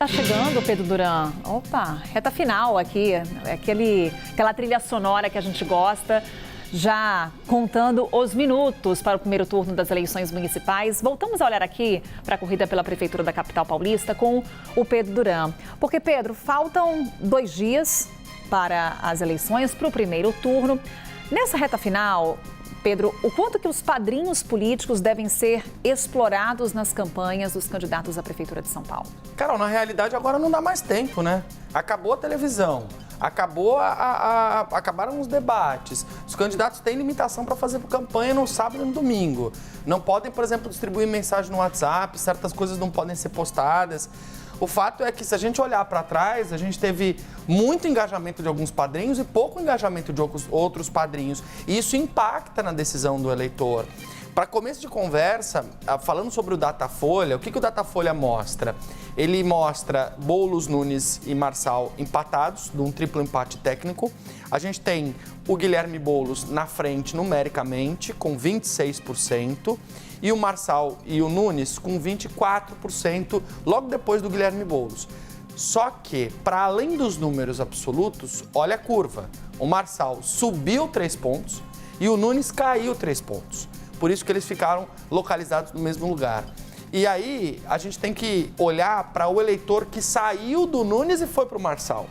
chegando, Pedro Duran. Opa, reta final aqui, aquela trilha sonora que a gente gosta, já contando os minutos para o primeiro turno das eleições municipais. Voltamos a olhar aqui para a corrida pela Prefeitura da capital paulista com o Pedro Duran. Porque, Pedro, faltam 2 dias para as eleições, para o primeiro turno. Nessa reta final, Pedro, o quanto que os padrinhos políticos devem ser explorados nas campanhas dos candidatos à Prefeitura de São Paulo? Carol, na realidade agora não dá mais tempo, né? Acabou a televisão, acabaram os debates. Os candidatos têm limitação para fazer campanha no sábado e no domingo. Não podem, por exemplo, distribuir mensagem no WhatsApp, certas coisas não podem ser postadas. O fato é que, se a gente olhar para trás, a gente teve muito engajamento de alguns padrinhos e pouco engajamento de outros padrinhos. E isso impacta na decisão do eleitor. Para começo de conversa, falando sobre o Datafolha, o que o Datafolha mostra? Ele mostra Boulos, Nunes e Marçal empatados, de um triplo empate técnico. A gente tem o Guilherme Boulos na frente numericamente, com 26%, e o Marçal e o Nunes com 24%, logo depois do Guilherme Boulos. Só que, para além dos números absolutos, olha a curva. O Marçal subiu 3 pontos e o Nunes caiu 3 pontos. Por isso que eles ficaram localizados no mesmo lugar. E aí, a gente tem que olhar para o eleitor que saiu do Nunes e foi para o Marçal.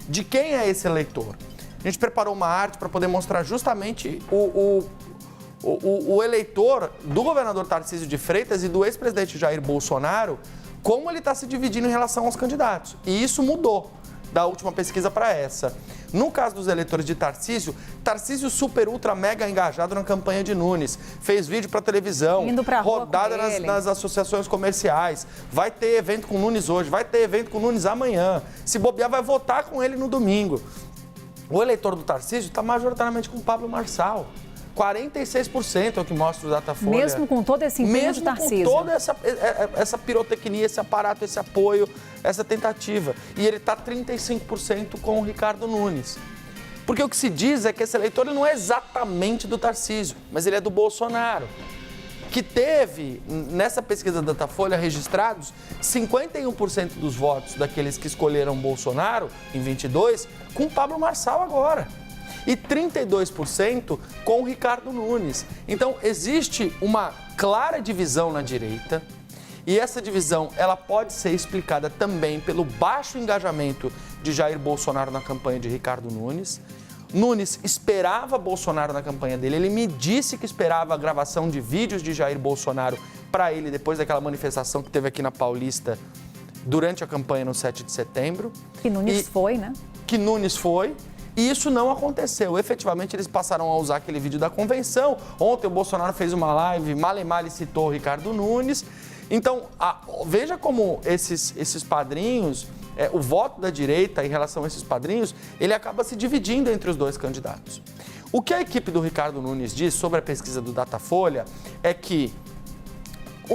De quem é esse eleitor? A gente preparou uma arte para poder mostrar justamente o eleitor do governador Tarcísio de Freitas e do ex-presidente Jair Bolsonaro, como ele está se dividindo em relação aos candidatos. E isso mudou da última pesquisa para essa. No caso dos eleitores de Tarcísio, Tarcísio super, ultra, mega engajado na campanha de Nunes, fez vídeo para televisão, rodada nas associações comerciais, vai ter evento com Nunes hoje, vai ter evento com Nunes amanhã, se bobear vai votar com ele no domingo. O eleitor do Tarcísio está majoritariamente com o Pablo Marçal. 46% é o que mostra o Datafolha. Mesmo com todo esse empenho de Tarcísio. Mesmo com toda essa pirotecnia, esse aparato, esse apoio, essa tentativa. E ele está 35% com o Ricardo Nunes. Porque o que se diz é que esse eleitor ele não é exatamente do Tarcísio, mas ele é do Bolsonaro. Que teve, nessa pesquisa da Datafolha, registrados 51% dos votos daqueles que escolheram Bolsonaro em 22, com Pablo Marçal agora. E 32% com o Ricardo Nunes. Então, existe uma clara divisão na direita e essa divisão ela pode ser explicada também pelo baixo engajamento de Jair Bolsonaro na campanha de Ricardo Nunes. Nunes esperava Bolsonaro na campanha dele, ele me disse que esperava a gravação de vídeos de Jair Bolsonaro para ele depois daquela manifestação que teve aqui na Paulista durante a campanha no 7 de setembro. Que Nunes foi, né? Que Nunes foi. E isso não aconteceu. Efetivamente, eles passaram a usar aquele vídeo da convenção. Ontem o Bolsonaro fez uma live, mal citou o Ricardo Nunes. Então, veja como esses padrinhos, o voto da direita em relação a esses padrinhos, ele acaba se dividindo entre os dois candidatos. O que a equipe do Ricardo Nunes diz sobre a pesquisa do Datafolha é que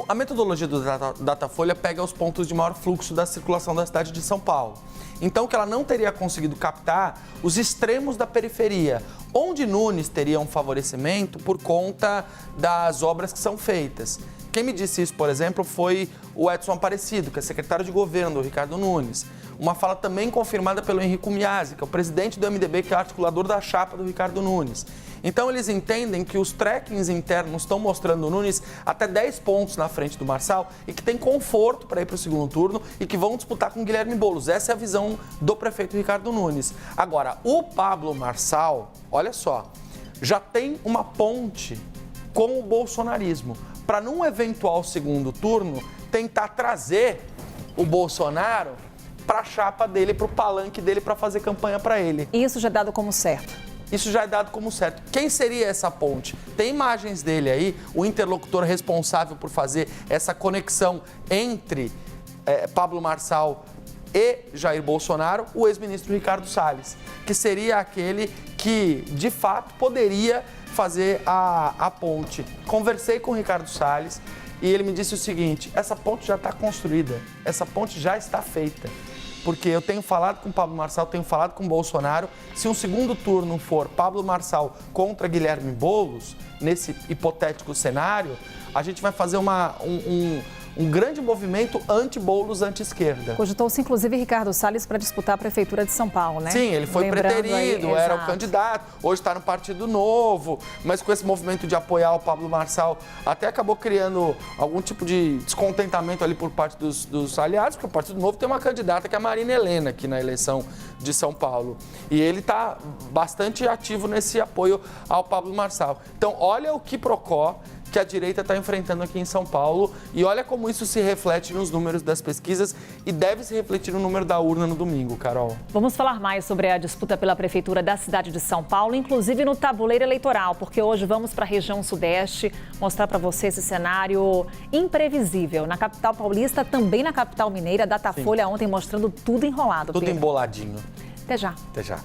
a metodologia do Datafolha pega os pontos de maior fluxo da circulação da cidade de São Paulo. Então, que ela não teria conseguido captar os extremos da periferia, onde Nunes teria um favorecimento por conta das obras que são feitas. Quem me disse isso, por exemplo, foi o Edson Aparecido, que é secretário de governo do Ricardo Nunes. Uma fala também confirmada pelo Henrico Miasi, que é o presidente do MDB, que é o articulador da chapa do Ricardo Nunes. Então, eles entendem que os trackings internos estão mostrando o Nunes até 10 pontos na frente do Marçal e que tem conforto para ir para o segundo turno e que vão disputar com o Guilherme Boulos. Essa é a visão do prefeito Ricardo Nunes. Agora, o Pablo Marçal, olha só, já tem uma ponte com o bolsonarismo para, num eventual segundo turno, tentar trazer o Bolsonaro para a chapa dele, para o palanque dele, para fazer campanha para ele. E isso já é dado como certo? Isso já é dado como certo. Quem seria essa ponte? Tem imagens dele aí, o interlocutor responsável por fazer essa conexão entre Pablo Marçal e Jair Bolsonaro, o ex-ministro Ricardo Salles, que seria aquele que, de fato, poderia fazer a ponte. Conversei com o Ricardo Salles e ele me disse o seguinte: essa ponte já está construída, essa ponte já está feita. Porque eu tenho falado com o Pablo Marçal, tenho falado com o Bolsonaro. Se um segundo turno for Pablo Marçal contra Guilherme Boulos, nesse hipotético cenário, a gente vai fazer um grande movimento anti-Boulos, anti-esquerda. Cogitou-se, inclusive, Ricardo Salles para disputar a Prefeitura de São Paulo, né? Sim, ele foi preterido, era o candidato, hoje está no Partido Novo, mas com esse movimento de apoiar o Pablo Marçal, até acabou criando algum tipo de descontentamento ali por parte dos aliados, porque o Partido Novo tem uma candidata que é a Marina Helena aqui na eleição de São Paulo. E ele está bastante ativo nesse apoio ao Pablo Marçal. Então, olha o quiprocó que a direita está enfrentando aqui em São Paulo e olha como isso se reflete nos números das pesquisas e deve se refletir no número da urna no domingo, Carol. Vamos falar mais sobre a disputa pela prefeitura da cidade de São Paulo, inclusive no tabuleiro eleitoral, porque hoje vamos para a região sudeste mostrar para você esse cenário imprevisível. Na capital paulista, também na capital mineira, a Datafolha ontem mostrando tudo enrolado. Tudo Pedro. emboladinho. Até já. Até já.